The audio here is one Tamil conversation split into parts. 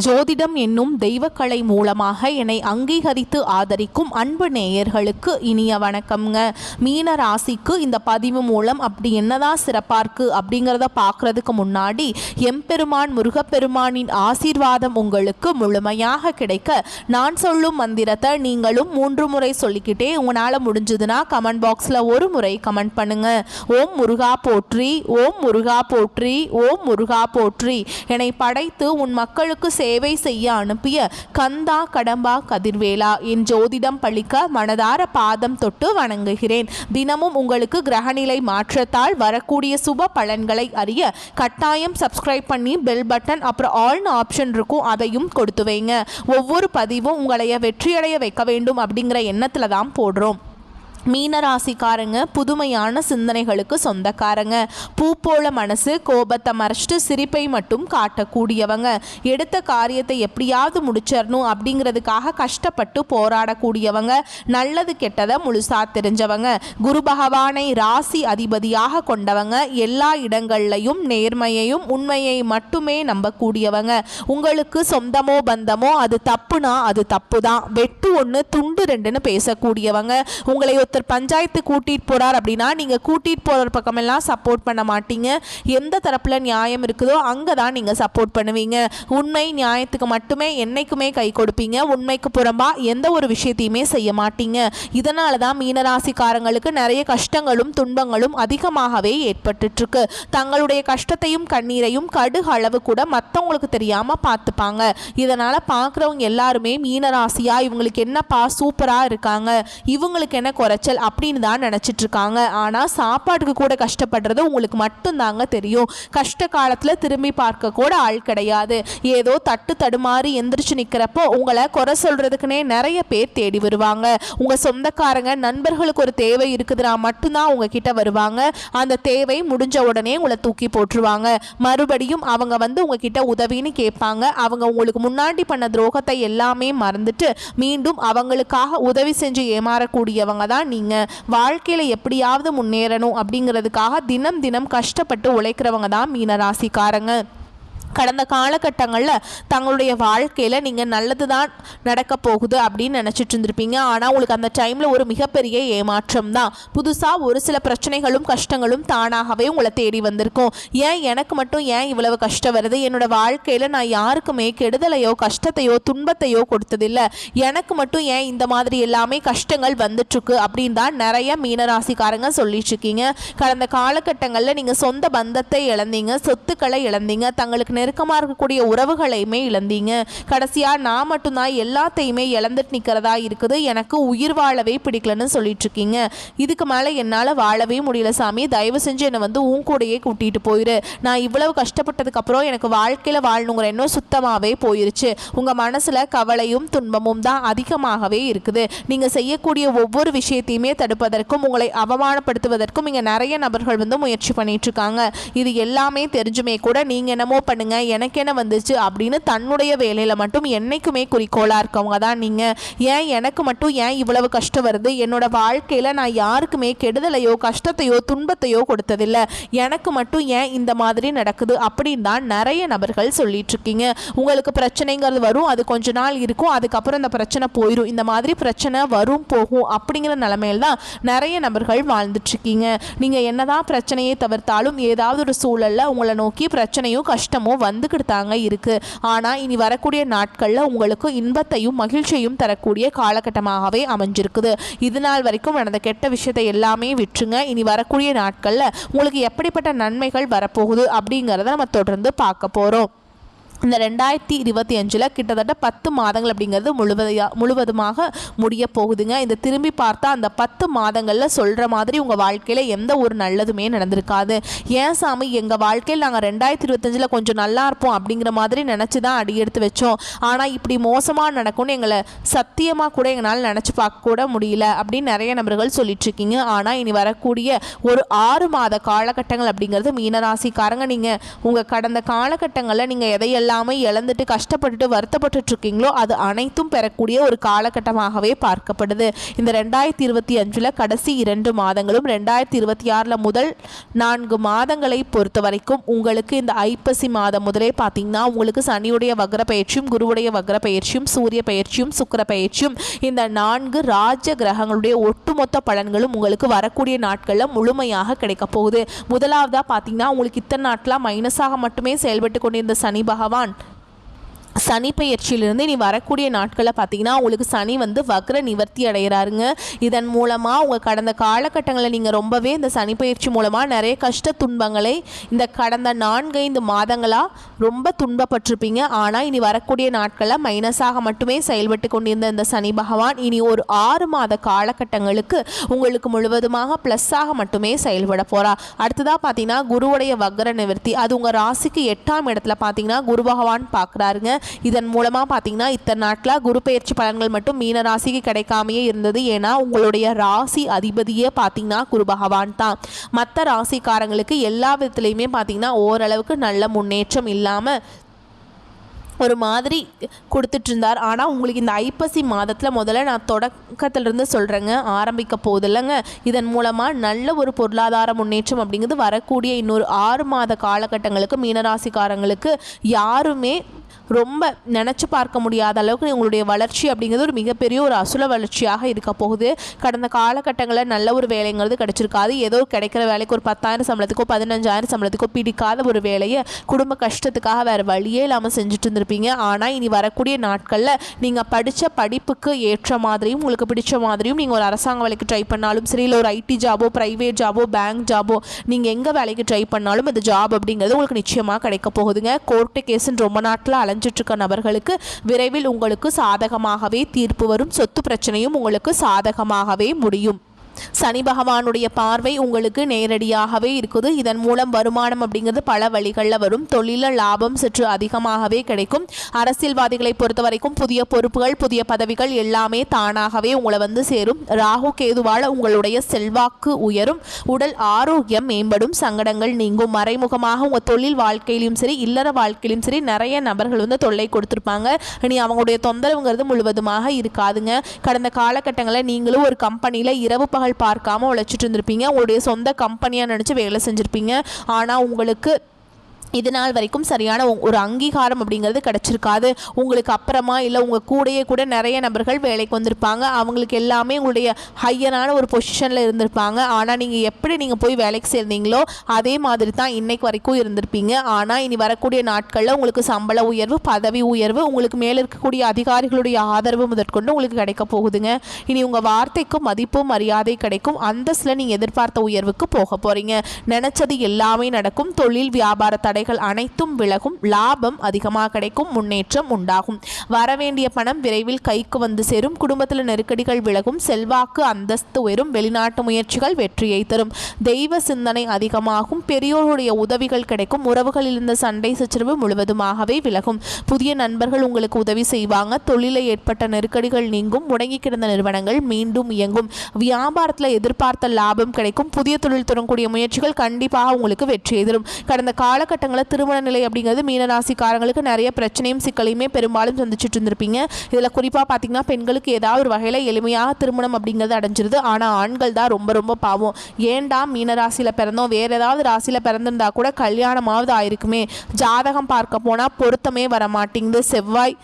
ஜோதிடம் என்னும் தெய்வக்கலை மூலமாக என்னை அங்கீகரித்து ஆதரிக்கும் அன்பு நேயர்களுக்கு இனிய வணக்கம்ங்க. மீன ராசிக்கு இந்த பதிவு மூலம் அப்படி என்னதான் சிறப்பாக இருக்குது அப்படிங்கிறத பார்க்குறதுக்கு முன்னாடி எம்பெருமான் முருகப்பெருமானின் ஆசீர்வாதம் உங்களுக்கு முழுமையாக கிடைக்க நான் சொல்லும் மந்திரத்தை நீங்களும் 3 முறை சொல்லிக்கிட்டே உங்களால் முடிஞ்சதுன்னா கமெண்ட் பாக்ஸில் ஒரு முறை கமெண்ட் பண்ணுங்க. ஓம் முருகா போற்றி, ஓம் முருகா போற்றி, ஓம் முருகா போற்றி. என்னை படைத்து உன் மக்களுக்கு சேவை செய்ய அனுப்பிய கந்தா கடம்பா கதிர்வேலா, என் ஜோதிடம் பழிக்க மனதார பாதம் தொட்டு வணங்குகிறேன். தினமும் உங்களுக்கு கிரகநிலை மாற்றத்தால் வரக்கூடிய சுப பலன்களை அறிய கட்டாயம் சப்ஸ்கிரைப் பண்ணி பெல் பட்டன் அப்புறம் ஆல்னு ஆப்ஷன் இருக்கும், அதையும் கொடுத்து வைங்க. ஒவ்வொரு பதிவும் உங்களைய வெற்றியடைய வைக்க வேண்டும் அப்படிங்கிற எண்ணத்தில் தான் போடுறோம். மீனராசிக்காரங்க புதுமையான சிந்தனைகளுக்கு சொந்தக்காரங்க. பூ போல மனசு, கோபத்தை மறைச்சிட்டு சிரிப்பை மட்டும் காட்டக்கூடியவங்க. எடுத்த காரியத்தை எப்படியாவது முடிச்சிடணும் அப்படிங்கிறதுக்காக கஷ்டப்பட்டு போராடக்கூடியவங்க. நல்லது கெட்டதை முழுசா தெரிஞ்சவங்க. குரு பகவானை ராசி அதிபதியாக கொண்டவங்க. எல்லா இடங்கள்லையும் நேர்மையையும் உண்மையை மட்டுமே நம்பக்கூடியவங்க. உங்களுக்கு சொந்தமோ பந்தமோ அது தப்புனா அது தப்பு தான், வெட்டு 1 துண்டு 2ன்னு பேசக்கூடியவங்க. உங்களை பஞ்சாயத்து கூட்டிட்டு போறார் அப்படின்னா நீங்க கூட்டிட்டு போற பக்கமெல்லாம் சப்போர்ட் பண்ண மாட்டீங்க. எந்த தரப்புல நியாயம் இருக்குதோ அங்கதான் நீங்க சப்போர்ட் பண்ணுவீங்க. உண்மை நியாயத்துக்கு மட்டுமே என்னைக்குமே கை கொடுப்பீங்க. உண்மைக்கு புறம்பா எந்த ஒரு விஷயத்தையுமே செய்ய மாட்டீங்க. இதனாலதான் மீனராசிக்காரங்களுக்கு நிறைய கஷ்டங்களும் துன்பங்களும் அதிகமாகவே ஏற்பட்டு இருக்கு. தங்களுடைய கஷ்டத்தையும் கண்ணீரையும் கடுகு அளவு கூட மற்றவங்களுக்கு தெரியாம பார்த்துப்பாங்க. இதனால பார்க்குறவங்க எல்லாருமே மீனராசியா இவங்களுக்கு என்னப்பா சூப்பரா இருக்காங்க, இவங்களுக்கு என்ன குறைச்சல் அப்படின்னு தான் நினைச்சிட்டு இருக்காங்க. ஆனா சாப்பாட்டுக்கு கூட கஷ்டப்படுறது உங்களுக்கு மட்டும்தாங்க தெரியும். கஷ்ட காலத்துல திரும்பி பார்க்க கூட ஆள் கிடையாது. ஏதோ தட்டு தடுமாறி எந்திரிச்சு நிக்கிறப்போ உங்களை குறை சொல்றதுக்குன்னே நிறைய பேர் தேடி வருவாங்க. உங்க சொந்தக்காரங்க நண்பர்களுக்கு ஒரு தேவை இருக்குதுன்னா மட்டும்தான் உங்ககிட்ட வருவாங்க. அந்த தேவை முடிஞ்ச உடனே உங்களை தூக்கி போட்டுருவாங்க. மறுபடியும் அவங்க உங்ககிட்ட உதவின்னு கேட்பாங்க. அவங்க உங்களுக்கு முன்னாடி பண்ண துரோகத்தை எல்லாமே மறந்துட்டு மீண்டும் அவங்களுக்காக உதவி செஞ்சு ஏமாறக்கூடியவங்க தான் நீங்க. வாழ்க்கையில எப்படியாவது முன்னேறணும் அப்படிங்கிறதுக்காக தினம் தினம் கஷ்டப்பட்டு உழைக்கிறவங்க தான் மீனராசிக்காரங்க. கடந்த காலகட்டங்களில் தங்களுடைய வாழ்க்கையில் நீங்கள் நல்லது தான் நடக்க போகுது அப்படின்னு நினச்சிட்டு இருந்திருப்பீங்க. ஆனால் உங்களுக்கு அந்த டைமில் ஒரு மிகப்பெரிய ஏமாற்றம் தான். புதுசாக ஒரு சில பிரச்சனைகளும் கஷ்டங்களும் தானாகவே உங்களை தேடி வந்திருக்கும். ஏன் எனக்கு மட்டும் ஏன் இவ்வளவு கஷ்டம் வருது, என்னோட வாழ்க்கையில் நான் யாருக்குமே கெடுதலையோ கஷ்டத்தையோ துன்பத்தையோ கொடுத்ததில்லை, எனக்கு மட்டும் ஏன் இந்த மாதிரி எல்லாமே கஷ்டங்கள் வந்துட்டுருக்கு அப்படின்னு தான் நிறைய மீனராசிக்காரங்க சொல்லிட்டு இருக்கீங்க. கடந்த காலகட்டங்களில் நீங்கள் சொந்த பந்தத்தை இழந்தீங்க, சொத்துக்களை இழந்தீங்க, தங்களுக்கு நெருக்கமாக இருக்கக்கூடிய உறவுகளையுமே இழந்தீங்க. கடைசியாக நான் மட்டும்தான் எல்லாத்தையுமே இழந்துட்டு நிற்கிறதா இருக்குது, எனக்கு உயிர் வாழவே பிடிக்கலன்னு சொல்லிட்டு இருக்கீங்க. இதுக்கு மேலே என்னால் வாழவே முடியல சாமி, தயவு செஞ்சு என்னை உன் கூடையே கூட்டிகிட்டு போயிரு. நான் இவ்வளவு கஷ்டப்பட்டதுக்கப்புறம் எனக்கு வாழ்க்கையில் வாழணுங்கிற எண்ணம் சுத்தமாகவே போயிருச்சு. உங்கள் மனசில் கவலையும் துன்பமும் தான் அதிகமாகவே இருக்குது. நீங்கள் செய்யக்கூடிய ஒவ்வொரு விஷயத்தையுமே தடுப்பதற்கும் உங்களை அவமானப்படுத்துவதற்கும் இங்கே நிறைய நபர்கள் முயற்சி பண்ணிட்டு இருக்காங்க. இது எல்லாமே தெரிஞ்சுமே கூட நீங்கள் என்னமோ பண்ணுங்க, எனக்கு என்ன வந்துச்சு அப்படின்னு தன்னுடைய வேலையில மட்டும் என்னைக்குமே குறிக்கோளா இருக்கவங்க தான் நீங்க. ஏன் எனக்கு மட்டும் ஏன் இவ்வளவு கஷ்டம் வருது, என்னோட வாழ்க்கையில நான் யாருக்குமே கெடுதலையோ கஷ்டத்தையோ துன்பத்தையோ கொடுத்ததில்லை, எனக்கு மட்டும் ஏன் இந்த மாதிரி நடக்குது அப்படின்னு தான் நிறைய நபர்கள் சொல்லிட்டு இருக்கீங்க. உங்களுக்கு பிரச்சனைங்கிறது வரும், அது கொஞ்ச நாள் இருக்கும், அதுக்கப்புறம் இந்த பிரச்சனை போயிடும். இந்த மாதிரி பிரச்சனை வரும் போகும் அப்படிங்கிற நிலைமையில தான் நிறைய நபர்கள் வாழ்ந்துட்டு இருக்கீங்க. நீங்க என்னதான் பிரச்சனையை தவிர்த்தாலும் ஏதாவது ஒரு சூழல்ல உங்களை நோக்கி பிரச்சனையும் கஷ்டமும் வந்துக்கிட்டு தாங்க இருக்கு. ஆனால் இனி வரக்கூடிய நாட்களில் உங்களுக்கு இன்பத்தையும் மகிழ்ச்சியையும் தரக்கூடிய காலகட்டமாகவே அமைஞ்சிருக்குது. இது நாள் வரைக்கும் நடந்த கெட்ட விஷயத்தை எல்லாமே விட்டுருங்க. இனி வரக்கூடிய நாட்களில் உங்களுக்கு எப்படிப்பட்ட நன்மைகள் வரப்போகுது அப்படிங்கிறத நம்ம தொடர்ந்து பார்க்க போகிறோம். இந்த 2025 கிட்டத்தட்ட 10 மாதங்கள் அப்படிங்கிறது முழுவதுமாக முடிய போகுதுங்க. இந்த திரும்பி பார்த்தா அந்த 10 மாதங்களில் சொல்கிற மாதிரி உங்கள் வாழ்க்கையில் எந்த ஒரு நல்லதுமே நடந்திருக்காது. ஏன் சாமி, எங்கள் வாழ்க்கையில் நாங்கள் 2025 கொஞ்சம் நல்லா இருப்போம் அப்படிங்கிற மாதிரி நினச்சி தான் அடி எடுத்து வச்சோம், ஆனால் இப்படி மோசமாக நடக்கும்னு எங்களை சத்தியமாக கூட எங்களால் நினச்சி பார்க்க கூட முடியல அப்படின்னு நிறைய நபர்கள் சொல்லிட்டு இருக்கீங்க. ஆனால் இனி வரக்கூடிய ஒரு 6 மாத காலகட்டங்கள் அப்படிங்கிறது மீனராசிக்காரங்க நீங்கள் உங்கள் கடந்த காலகட்டங்களில் நீங்கள் எதையெல்லாம் எல்லாமே இழந்துட்டு கஷ்டப்பட்டுட்டு வருத்தப்பட்டு இருக்கீங்களோ அது அனைத்தும் பெறக்கூடிய ஒரு காலகட்டமாகவே பார்க்கப்படுது. இந்த 2025 கடைசி 2 மாதங்களும் 2026 முதல் 4 மாதங்களை பொறுத்த வரைக்கும் உங்களுக்கு இந்த ஐப்பசி மாதம் முதலே பார்த்தீங்கன்னா உங்களுக்கு சனியுடைய வக்ர பயிற்சியும் குருவுடைய வக்ர பயிற்சியும் சூரிய பயிற்சியும் சுக்கிர பயிற்சியும் இந்த 4 ராஜ கிரகங்களுடைய ஒட்டுமொத்த பலன்களும் உங்களுக்கு வரக்கூடிய நாட்களில் முழுமையாக கிடைக்க போகுது. முதலாவதா பார்த்தீங்கன்னா உங்களுக்கு இத்தனை நாட்களாக மைனஸாக மட்டுமே செயல்பட்டு கொண்டிருந்த சனி பகவான் சனி பயிற்சியிலிருந்து இனி வரக்கூடிய நாட்களில் பார்த்தீங்கன்னா உங்களுக்கு சனி வந்து வக்ர நிவர்த்தி அடைகிறாருங்க. இதன் மூலமாக உங்கள் கடந்த காலகட்டங்களில் நீங்கள் ரொம்பவே இந்த சனி பயிற்சி மூலமாக நிறைய கஷ்ட துன்பங்களை இந்த கடந்த 4-5 மாதங்களாக ரொம்ப துன்பப்பட்டிருப்பீங்க. ஆனால் இனி வரக்கூடிய நாட்களில் மைனஸாக மட்டுமே செயல்பட்டு கொண்டிருந்த இந்த சனி பகவான் இனி ஒரு 6 மாத காலகட்டங்களுக்கு உங்களுக்கு முழுவதுமாக ப்ளஸ்ஸாக மட்டுமே செயல்பட போகிறார். அடுத்ததாக பார்த்தீங்கன்னா குருவுடைய வக்ர நிவர்த்தி, அது உங்கள் ராசிக்கு 8ஆம் இடத்துல பார்த்தீங்கன்னா குரு பகவான் பார்க்குறாருங்க. இதன் மூலமா பாத்தீங்கன்னா இத்தனை நாட்களா குரு பெயர்ச்சி பலன்கள் மட்டும் மீன ராசிக்கு கிடைக்காமையே இருந்தது. ஏன்னா உங்களுடைய ராசி அதிபதியே பாத்தீங்கன்னா குரு பகவான் தான். மற்ற ராசிக்காரங்களுக்கு எல்லா விதத்திலையுமே பாத்தீங்கன்னா ஓரளவுக்கு நல்ல முன்னேற்றம் இல்லாம ஒரு மாதிரி கொடுத்துட்டு இருந்தார். ஆனால் உங்களுக்கு இந்த ஐப்பசி மாதத்தில் முதல்ல நான் தொடக்கத்திலிருந்து சொல்கிறேங்க, ஆரம்பிக்க போதில்லைங்க. இதன் மூலமாக நல்ல ஒரு பொருளாதார முன்னேற்றம் அப்படிங்கிறது வரக்கூடிய இன்னொரு 6 மாத காலகட்டங்களுக்கு மீனராசிக்காரங்களுக்கு யாருமே ரொம்ப நினச்சி பார்க்க முடியாத அளவுக்கு உங்களுடைய வளர்ச்சி அப்படிங்கிறது ஒரு மிகப்பெரிய ஒரு அசுல வளர்ச்சியாக இருக்க போகுது. கடந்த காலகட்டங்களில் நல்ல ஒரு வேலைங்கிறது கிடைச்சிருக்காது. ஏதோ கிடைக்கிற வேலைக்கு ஒரு 10,000 சம்பளத்துக்கோ 15,000 சம்பளத்துக்கோ பிடிக்காத ஒரு வேலையை குடும்ப கஷ்டத்துக்காக வேறு வழியே இல்லாமல் செஞ்சுட்டு இருந்திருப்பீங்க. ஆனால் இனி வரக்கூடிய நாட்களில் நீங்கள் படித்த படிப்புக்கு ஏற்ற மாதிரியும் உங்களுக்கு பிடிச்ச மாதிரியும் நீங்கள் ஒரு அரசாங்க வேலைக்கு ட்ரை பண்ணாலும் சரி, இல்லை ஒரு ஐடி ஜாபோ ப்ரைவேட் ஜாபோ பேங்க் ஜாபோ நீங்கள் எங்கே வேலைக்கு ட்ரை பண்ணாலும் இந்த ஜாப் அப்படிங்கிறது உங்களுக்கு நிச்சயமாக கிடைக்க போகுதுங்க. கோர்ட்டு கேஸுன்னு ரொம்ப நாட்டில் அலைஞ்சிட்ருக்க நபர்களுக்கு விரைவில் உங்களுக்கு சாதகமாகவே தீர்ப்பு வரும். சொத்து பிரச்சனையும் உங்களுக்கு சாதகமாகவே முடியும். சனி பகவானுடைய பார்வை உங்களுக்கு நேரடியாகவே இருக்குது. இதன் மூலம் வருமானம் அப்படிங்கிறது பல வழிகளில் வரும். தொழில லாபம் சற்று அதிகமாகவே கிடைக்கும். அரசியல்வாதிகளை பொறுத்த வரைக்கும் புதிய பொறுப்புகள் புதிய பதவிகள் எல்லாமே தானாகவே உங்களை வந்து சேரும். ராகு கேதுவால் உங்களுடைய செல்வாக்கு உயரும். உடல் ஆரோக்கியம் மேம்படும். சங்கடங்கள் நீங்கும். மறைமுகமாக உங்கள் தொழில் வாழ்க்கையிலும் சரி இல்லற வாழ்க்கையிலும் சரி நிறைய நபர்கள் வந்து தொல்லை கொடுத்துருப்பாங்க. இனி அவங்களுடைய தொந்தரவுங்கிறது முழுவதுமாக இருக்காதுங்க. கடந்த காலகட்டங்களில் நீங்களும் ஒரு கம்பெனியில் இரவு பகல் பார்க்காம உழைச்சிட்டு இருந்திருப்பீங்க. உங்களுடைய சொந்த கம்பெனியாக நினச்சி வேலை செஞ்சுருப்பீங்க. ஆனால் உங்களுக்கு இது நாள் வரைக்கும் சரியான ஒரு அங்கீகாரம் அப்படிங்கிறது கிடச்சிருக்காது. உங்களுக்கு அப்புறமா இல்லை உங்கள் கூடயே கூட நிறைய நபர்கள் வேலைக்கு வந்திருப்பாங்க. அவங்களுக்கு எல்லாமே உங்களுடைய ஹையரான ஒரு பொசிஷனில் இருந்திருப்பாங்க. ஆனால் நீங்கள் போய் வேலைக்கு சேர்ந்தீங்களோ அதே மாதிரி தான் இன்னைக்கு வரைக்கும் இருந்திருப்பீங்க. ஆனால் இனி வரக்கூடிய நாட்களில் உங்களுக்கு சம்பள உயர்வு பதவி உயர்வு உங்களுக்கு மேலே இருக்கக்கூடிய அதிகாரிகளுடைய ஆதரவு முதற்கொண்டு உங்களுக்கு கிடைக்க போகுதுங்க. இனி உங்கள் வார்த்தைக்கு மதிப்பு மரியாதை கிடைக்கும். அந்தஸ்தில் நீங்கள் எதிர்பார்த்த உயர்வுக்கு போக போகிறீங்க. நினச்சது எல்லாமே நடக்கும். தொழில் வியாபார தடைகள் அனைத்தும் விலகும். லாபம் அதிகமாக கிடைக்கும். முன்னேற்றம் உண்டாகும். வரவேண்டிய பணம் விரைவில் கைக்கு வந்து சேரும். குடும்பத்தில் நெருக்கடிகள் விலகும். செல்வாக்கு அந்தஸ்து உயரும். வெளிநாட்டு முயற்சிகள் வெற்றியை தரும். தெய்வ சிந்தனை அதிகமாகும். பெரியோருடைய உதவிகள் கிடைக்கும். உறவுகளில் இருந்த சண்டை சச்சரவு முழுவதுமாகவே விலகும். புதிய நண்பர்கள் உங்களுக்கு உதவி செய்வாங்க. தொழிலில் ஏற்பட்ட நெருக்கடிகள் நீங்கும். முடங்கி கிடந்த நிறுவனங்கள் மீண்டும் இயங்கும். வியாபாரத்தில் எதிர்பார்த்த லாபம் கிடைக்கும். புதிய தொழில் தொடங்கக்கூடிய முயற்சிகள் கண்டிப்பாக உங்களுக்கு வெற்றியை தரும். கடந்த காலகட்டங்களில் திருமண நிலை அப்படிங்கிறது மீனராசிக்காரங்களுக்கு நிறைய பிரச்சனையும் சிக்கலையுமே பெரும்பாலும் சந்திச்சுட்டு இருந்திருப்பீங்க. இதில் குறிப்பாக பார்த்தீங்கன்னா பெண்களுக்கு ஏதாவது ஒரு வகையில் எளிமையாக திருமணம் அப்படிங்கிறது அடைஞ்சிருது. ஆனால் ஆண்கள் தான் ரொம்ப ரொம்ப பாவம். ஏண்டா மீனராசியில் பிறந்தோம், வேறு ஏதாவது ராசியில் பிறந்திருந்தா கூட கல்யாணமாவது ஆயிருக்குமே, ஜாதகம் பார்க்க போனால் பொருத்தமே வர மாட்டேங்குது, செவ்வாய்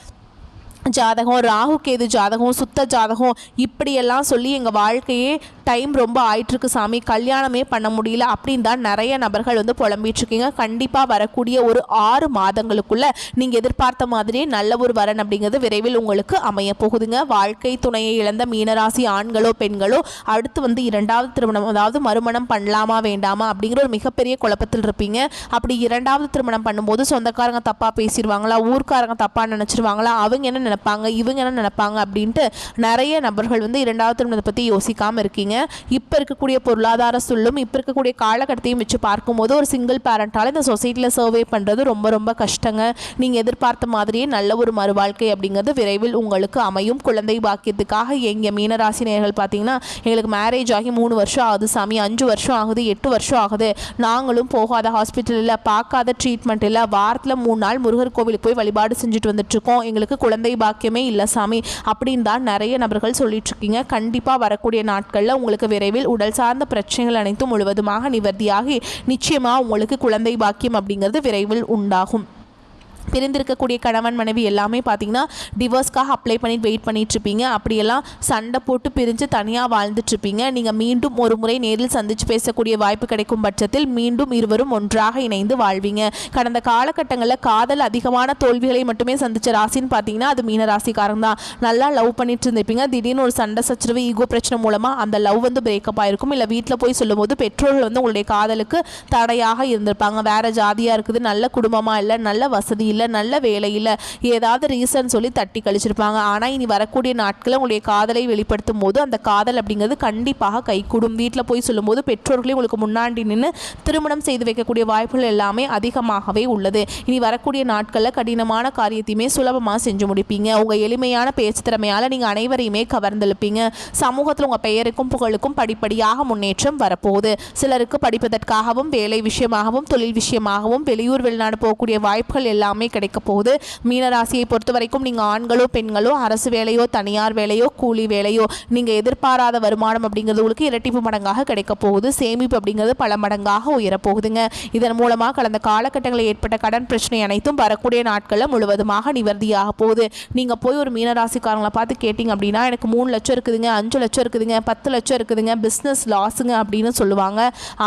ஜாதகம் ராகு கேது ஜாதகம் சுத்த ஜாதகம் இப்படியெல்லாம் சொல்லி எங்கள் வாழ்க்கையே டைம் ரொம்ப ஆயிட்டுருக்கு சாமி, கல்யாணமே பண்ண முடியல அப்படின்னு தான் நிறைய நபர்கள் வந்து புலம்பிகிட்ருக்கீங்க. கண்டிப்பாக வரக்கூடிய ஒரு 6 மாதங்களுக்குள்ளே நீங்கள் எதிர்பார்த்த மாதிரியே நல்ல ஒரு வரன் அப்படிங்கிறது விரைவில் உங்களுக்கு அமைய போகுதுங்க. வாழ்க்கை துணையை இழந்த மீனராசி ஆண்களோ பெண்களோ அடுத்து வந்து 2வது திருமணம் அதாவது மறுமணம் பண்ணலாமா வேண்டாமா அப்படிங்கிற ஒரு மிகப்பெரிய குழப்பத்தில் இருப்பீங்க. அப்படி 2வது திருமணம் பண்ணும்போது சொந்தக்காரங்க தப்பாக பேசிடுவாங்களா, ஊர்க்காரங்க தப்பாக நினச்சிருவாங்களா, அவங்க என்ன நினைப்பாங்க, இவங்க என்ன நினைப்பாங்க அப்படின்ட்டு நிறைய நபர்கள் வந்து இரண்டாவது திருமணத்தை பற்றி யோசிக்காமல் இருக்கீங்க. இப்போ இருக்கக்கூடிய பொருளாதார சூழலும் இப்போ இருக்கக்கூடிய காலகட்டத்தையும் வச்சு பார்க்கும்போது ஒரு சிங்கிள் பேரண்டால் இந்த சொசைட்டியில் சர்வே பண்ணுறது ரொம்ப ரொம்ப கஷ்டங்க. நீங்கள் எதிர்பார்த்த மாதிரியே நல்ல ஒரு மறுவாழ்க்கை அப்படிங்கிறது விரைவில் உங்களுக்கு அமையும். குழந்தை பாக்கியத்துக்காக எங்கள் மீனராசி நேயர்கள் பார்த்தீங்கன்னா, எங்களுக்கு மேரேஜ் ஆகி 3 வருஷம் ஆகுது சாமி, 5 வருஷம் ஆகுது, 8 வருஷம் ஆகுது, நாங்களும் போகாத ஹாஸ்பிட்டல் இல்லை, பார்க்காத ட்ரீட்மெண்ட் இல்லை, வாரத்தில் 3 நாள் முருகர் கோவிலுக்கு போய் வழிபாடு செஞ்சுட்டு வந்துட்டுருக்கோம், எங்களுக்கு குழந்தை பாக்கியமே இல்லை சாமி அப்படின்னு தான் நிறைய நபர்கள் சொல்லிட்டு இருக்கீங்க. கண்டிப்பாக வரக்கூடிய நாட்களில் உங்களுக்கு விரைவில் உடல் சார்ந்த பிரச்சனைகள் அனைத்தும் முழுவதுமாக நிவர்த்தியாகி நிச்சயமாக உங்களுக்கு குழந்தை பாக்கியம் அப்படிங்கிறது விரைவில் உண்டாகும். பிரிந்திருக்கக்கூடிய கணவன் மனைவி எல்லாமே பார்த்தீங்கன்னா டிவோர்ஸ்க்காக அப்ளை பண்ணிட்டு வெயிட் பண்ணிகிட்ருப்பீங்க. அப்படியெல்லாம் சண்டை போட்டு பிரிஞ்சு தனியாக வாழ்ந்துட்டுருப்பீங்க. நீங்கள் மீண்டும் ஒரு முறை நேரில் சந்தித்து பேசக்கூடிய வாய்ப்பு கிடைக்கும் பட்சத்தில் மீண்டும் இருவரும் ஒன்றாக இணைந்து வாழ்வீங்க. கடந்த காலகட்டங்களில் காதல் அதிகமான தோல்விகளை மட்டுமே சந்தித்த ராசின்னு பார்த்தீங்கன்னா அது மீன ராசிக்காரங்க தான். நல்லா லவ் பண்ணிட்டு இருந்திருப்பீங்க. திடீர்னு ஒரு சண்டை சச்சரவு ஈகோ பிரச்சனை மூலமாக அந்த லவ் வந்து பிரேக்கப் ஆகிருக்கும். இல்லை வீட்டில் போய் சொல்லும்போது பெற்றோர்கள் வந்து உங்களுடைய காதலுக்கு தடையாக இருந்திருப்பாங்க. வேறு ஜாதியாக இருக்குது, நல்ல குடும்பமாக இல்லை, நல்ல வசதி இல்லை, நல்ல வேலையில் ஏதாவது ரீசன் சொல்லி தட்டி கழிச்சிருப்பாங்க. ஆனால் இனி வரக்கூடிய நாட்களில் உங்களுடைய காதலை வெளிப்படுத்தும் போது அந்த காதல் அப்படிங்கிறது கண்டிப்பாக கைகூடும். வீட்டில் போய் சொல்லும்போது பெற்றோர்களே உங்களுக்கு முன்னாடி நின்று திருமணம் செய்து வைக்கக்கூடிய வாய்ப்புகள் எல்லாமே அதிகமாகவே உள்ளது. இனி வரக்கூடிய நாட்களில் கடினமான காரியத்தையுமே சுலபமாக செஞ்சு முடிப்பீங்க. உங்கள் எளிமையான பேச்சு திறமையால் நீங்கள் அனைவரையுமே கவர்ந்தெழுப்பீங்க. சமூகத்தில் உங்கள் பெயருக்கும் புகழுக்கும் படிப்படியாக முன்னேற்றம் வரப்போகுது. சிலருக்கு படிப்பதற்காகவும் வேலை விஷயமாகவும் தொழில் விஷயமாகவும் வெளியூர் வெளிநாடு போகக்கூடிய வாய்ப்புகள் எல்லாமே கிடைக்க போகுது. மீனராசியை பொறுத்த வரைக்கும் நீங்கள் ஆண்களோ பெண்களோ அரசு வேலையோ தனியார் வேலையோ கூலி வேலையோ நீங்கள் எதிர்பாராத வருமானம் அப்படிங்கிறது உங்களுக்கு இரட்டிப்பு மடங்காக கிடைக்க போகுது. சேமிப்பு அப்படிங்கிறது பல மடங்காக உயரப்போகுதுங்க. இதன் மூலமாக கடந்த காலகட்டங்களில் ஏற்பட்ட கடன் பிரச்சனை அனைத்தும் வரக்கூடிய நாட்களில் முழுவதுமாக நிவர்த்தியாக போகுது. நீங்கள் போய் ஒரு மீனராசிக்காரங்களை பார்த்து கேட்டிங்க அப்படின்னா எனக்கு 3 லட்சம் இருக்குதுங்க, 5 லட்சம் இருக்குதுங்க, 10 லட்சம் இருக்குதுங்க, பிஸ்னஸ் லாஸுங்க அப்படின்னு சொல்லுவாங்க.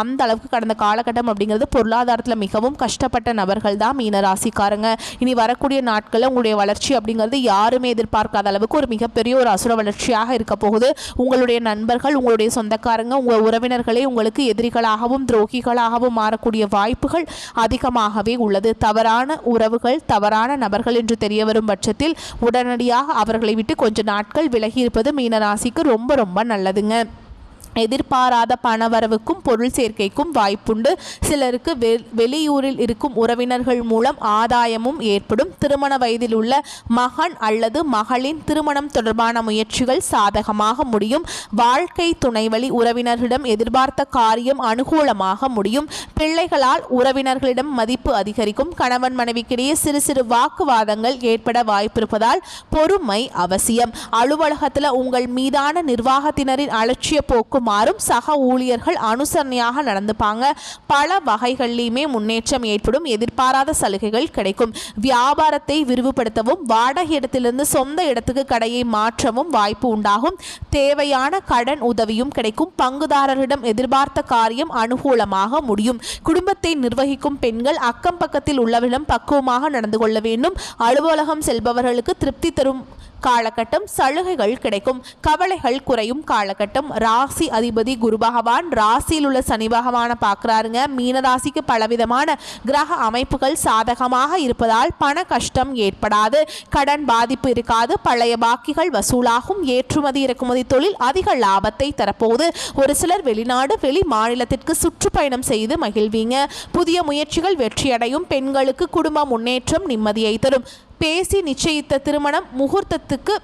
அந்த அளவுக்கு கடந்த காலகட்டம் அப்படிங்கிறது பொருளாதாரத்தில் மிகவும் கஷ்டப்பட்ட நபர்கள் தான் மீனராசிக்காரங்க. இனி வரக்கூடிய நாட்களில் உங்களுடைய வளர்ச்சி அப்படிங்கிறது யாருமே எதிர்பார்க்காத அளவுக்கு ஒரு மிகப்பெரிய ஒரு அசுர வளர்ச்சியாக இருக்க போகுது. உங்களுடைய நண்பர்கள், உங்களுடைய சொந்தக்காரங்க, உங்கள் உறவினர்களே உங்களுக்கு எதிரிகளாகவும் துரோகிகளாகவும் மாறக்கூடிய வாய்ப்புகள் அதிகமாகவே உள்ளது. தவறான உறவுகள், தவறான நபர்கள் என்று தெரிய வரும் பட்சத்தில் உடனடியாக அவர்களை விட்டு கொஞ்ச நாட்கள் விலகி இருப்பது மீனராசிக்கு ரொம்ப ரொம்ப நல்லதுங்க. எதிர்பாராத பணவரவுக்கும் பொருள் சேர்க்கைக்கும் வாய்ப்புண்டு. சிலருக்கு வெளியூரில் இருக்கும் உறவினர்கள் மூலம் ஆதாயமும் ஏற்படும். திருமண வயதில் உள்ள மகன் அல்லது மகளின் திருமணம் தொடர்பான முயற்சிகள் சாதகமாக முடியும். வாழ்க்கை துணைவழி உறவினர்களிடம் எதிர்பார்த்த காரியம் அனுகூலமாக முடியும். பிள்ளைகளால் உறவினர்களிடம் மதிப்பு அதிகரிக்கும். கணவன் மனைவிக்கிடையே சிறு சிறு வாக்குவாதங்கள் ஏற்பட வாய்ப்பிருப்பதால் பொறுமை அவசியம். அலுவலகத்தில் உங்கள் மீதான நிர்வாகத்தினரின் அலட்சிய போக்கும் மாறும். சக ஊழியர்கள் அனுசரணையாக நடந்துப்பாங்க. பல வகைகளிலுமே முன்னேற்றம் ஏற்படும். எதிர்பாராத சலுகைகள் கிடைக்கும். வியாபாரத்தை விரிவுபடுத்தவும் வாடகை இடத்திலிருந்து சொந்த இடத்துக்கு கடையை மாற்றவும் வாய்ப்பு உண்டாகும். தேவையான கடன் உதவியும் கிடைக்கும். பங்குதாரரிடம் எதிர்பார்த்த காரியம் அனுகூலமாக முடியும். குடும்பத்தை நிர்வகிக்கும் பெண்கள் அக்கம் பக்கத்தில் உள்ளவர்களிடம் பக்குவமாக நடந்து கொள்ள வேண்டும். அலுவலகம் செல்பவர்களுக்கு திருப்தி தரும் காலகட்டம். சலுகைகள் கிடைக்கும். கவலைகள் குறையும் காலகட்டம். ராசி அதிபதி குரு பகவான் ராசியில் உள்ள சனி பகவானை பார்க்குறாருங்க. மீனராசிக்கு பலவிதமான கிரக அமைப்புகள் சாதகமாக இருப்பதால் பண கஷ்டம் ஏற்படாது. கடன் பாதிப்பு இருக்காது. பழைய பாக்கிகள் வசூலாகும். ஏற்றுமதி இறக்குமதி தொழில் அதிக லாபத்தை தரப்போகுது. ஒரு சிலர் வெளிநாடு வெளி மாநிலத்திற்கு சுற்றுப்பயணம் செய்து மகிழ்வீங்க. புதிய முயற்சிகள் வெற்றியடையும். பெண்களுக்கு குடும்ப முன்னேற்றம் நிம்மதியை தரும். பேசி நிச்சயித்த திருமணம் முகூர்த்தத்துக்கு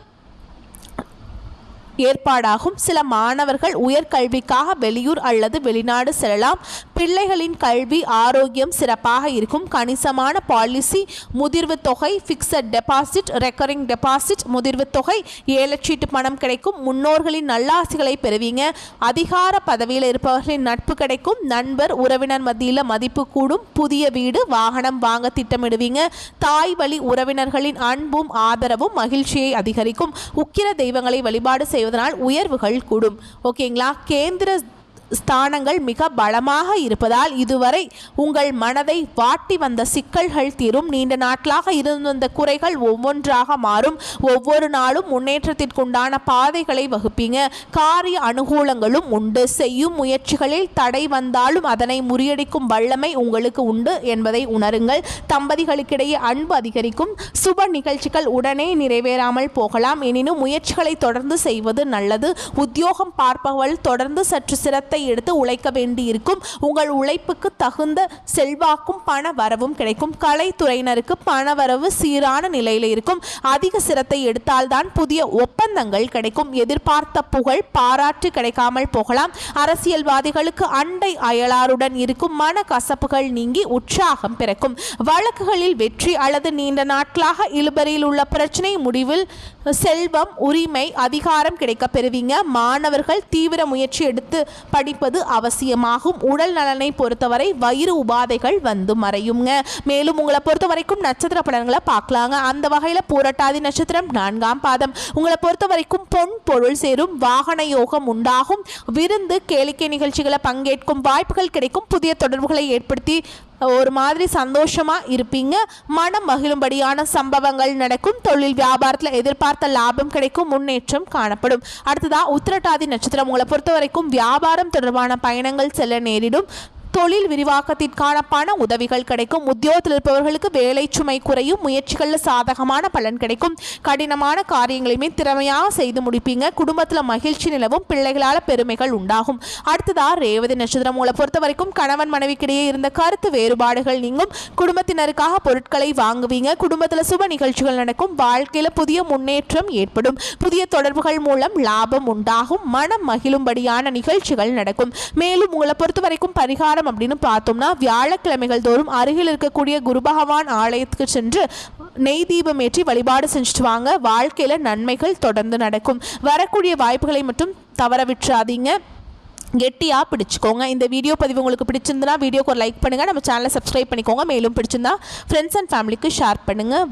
ஏற்பாடாகும். சில மாணவர்கள் உயர்கல்விக்காக வெளியூர் அல்லது வெளிநாடு செல்லலாம். பிள்ளைகளின் கல்வி ஆரோக்கியம் சிறப்பாக இருக்கும். கணிசமான பாலிசி, முதிர்வு தொகை, ஃபிக்ஸட் டெபாசிட், ரெக்கரிங் டெபாசிட், முதிர்வு தொகை, ஏலச்சீட்டு பணம் கிடைக்கும். முன்னோர்களின் நல்லாசிகளை பெறுவீங்க. அதிகார பதவியில் இருப்பவர்களின் நட்பு கிடைக்கும். நண்பர் உறவினர் மத்தியில் மதிப்பு கூடும். புதிய வீடு வாகனம் வாங்க திட்டமிடுவீங்க. தாய் வழி உறவினர்களின் அன்பும் ஆதரவும் மகிழ்ச்சியை அதிகரிக்கும். உக்கிர தெய்வங்களை வழிபாடு செய்வதனால் உயர்வுகள் கூடும். ஓகேங்களா? கேந்திர ஸ்தானங்கள் மிக பலமாக இருப்பதால் இதுவரை உங்கள் மனதை வாட்டி வந்த சிக்கல்கள் தீரும். நீண்ட நாட்களாக இருந்து வந்த குறைகள் ஒவ்வொன்றாக மாறும். ஒவ்வொரு நாளும் முன்னேற்றத்திற்குண்டான பாதைகளை வகுப்பீங்க. காரிய அனுகூலங்களும் உண்டு. செய்யும் முயற்சிகளில் தடை வந்தாலும் அதனை முறியடிக்கும் வல்லமை உங்களுக்கு உண்டு என்பதை உணருங்கள். தம்பதிகளுக்கிடையே அன்பு அதிகரிக்கும். சுப நிகழ்ச்சிகள் உடனே நிறைவேறாமல் போகலாம். எனினும் முயற்சிகளை தொடர்ந்து செய்வது நல்லது. உத்தியோகம் பார்ப்பவர்கள் தொடர்ந்து சற்று சிரத்தை எடுத்து உழைக்க வேண்டியிருக்கும். உங்கள் உழைப்புக்கு தகுந்த செல்வாக்கும் பண வரவும் கிடைக்கும். கலைத்துறையினருக்கு பண வரவு சீரான நிலையில் இருக்கும். அதிக சிரத்தை எடுத்தால்தான் புதிய ஒப்பந்தங்கள் கிடைக்கும். எதிர்பார்த்த புகழ் பாராட்டு கிடைக்காமல் போகலாம். அரசியல்வாதிகளுக்கு அண்டை அயலாருடன் இருக்கும் மன கசப்புகள் நீங்கி உற்சாகம் பிறக்கும். வழக்குகளில் வெற்றி அல்லது நீண்ட நாட்களாக இழுபறியில் உள்ள பிரச்சனை முடிவில் செல்வம், உரிமை, அதிகாரம் கிடைக்க பெறுவீங்க. மாணவர்கள் தீவிர முயற்சி எடுத்து படிப்பது அவசியமாகும். உடல் நலனை பொறுத்தவரை வயிறு உபாதைகள் வந்து மறையுங்க. மேலும் உங்களை பொறுத்த வரைக்கும் நட்சத்திர பலன்களை பார்க்கலாங்க. அந்த வகையில் பூரட்டாதி நட்சத்திரம் 4ஆம் பாதம். உங்களை பொறுத்த வரைக்கும் பொன் பொருள் சேரும். வாகன யோகம் உண்டாகும். விருந்து கேளிக்கை நிகழ்ச்சிகளை பங்கேற்கும் வாய்ப்புகள் கிடைக்கும். புதிய தொடர்புகளை ஏற்படுத்தி ஒரு மாதிரி சந்தோஷமா இருப்பீங்க. மனம் மகிழும்படியான சம்பவங்கள் நடக்கும். தொழில் வியாபாரத்தில் எதிர்பார்த்த லாபம் கிடைக்கும். முன்னேற்றம் காணப்படும். அடுத்ததா உத்திரட்டாதி நட்சத்திரம். உங்களை பொறுத்த வரைக்கும் வியாபாரம் தொடர்பான பயணங்கள் செல்ல நேரிடும். தொழில் விரிவாக்கத்திற்கான பண உதவிகள் கிடைக்கும். உத்தியோகத்தில் இருப்பவர்களுக்கு வேலை சுமை குறையும். முயற்சிகளில் சாதகமான பலன் கிடைக்கும். கடினமான காரியங்களையுமே திறமையாக செய்து முடிப்பீங்க. குடும்பத்தில் மகிழ்ச்சி நிலவும். பிள்ளைகளால் பெருமைகள் உண்டாகும். அடுத்ததா ரேவதி நட்சத்திரம். உங்களை பொறுத்த வரைக்கும் கணவன் மனைவிக்கிடையே இருந்த கருத்து வேறுபாடுகள் நீங்கும். குடும்பத்தினருக்காக பொருட்களை வாங்குவீங்க. குடும்பத்தில் சுப நிகழ்ச்சிகள் நடக்கும். வாழ்க்கையில் புதிய முன்னேற்றம் ஏற்படும். புதிய தொடர்புகள் மூலம் லாபம் உண்டாகும். மனம் மகிழும்படியான நிகழ்ச்சிகள் நடக்கும். மேலும் உங்களை பொறுத்த வரைக்கும் பரிகாரம் அப்படின்னு பார்த்தோம்னா வியாழக்கிழமைகள் தோறும் அருகில் இருக்கக்கூடிய குரு பகவான் ஆலயத்துக்கு சென்று நெய் தீபம் ஏற்றி வழிபாடு செஞ்சுட்டு வாங்க. வாழ்க்கையில நன்மைகள் தொடர்ந்து நடக்கும். வரக்கூடிய வாய்ப்புகளை மட்டும் தவற விட்டுறாதீங்க. கெட்டியாக பிடிச்சிக்கோங்க. இந்த வீடியோ பதிவு உங்களுக்கு பிடிச்சிருந்தனா வீடியோக்கு ஒரு லைக் பண்ணுங்கள். நம்ம சேனலை சப்ஸ்கிரைப் பண்ணிக்கோங்க. மேலும் பிடிச்சிருந்தா ஃப்ரெண்ட்ஸ் அண்ட் ஃபேமிலிக்கு ஷேர் பண்ணுங்கள்.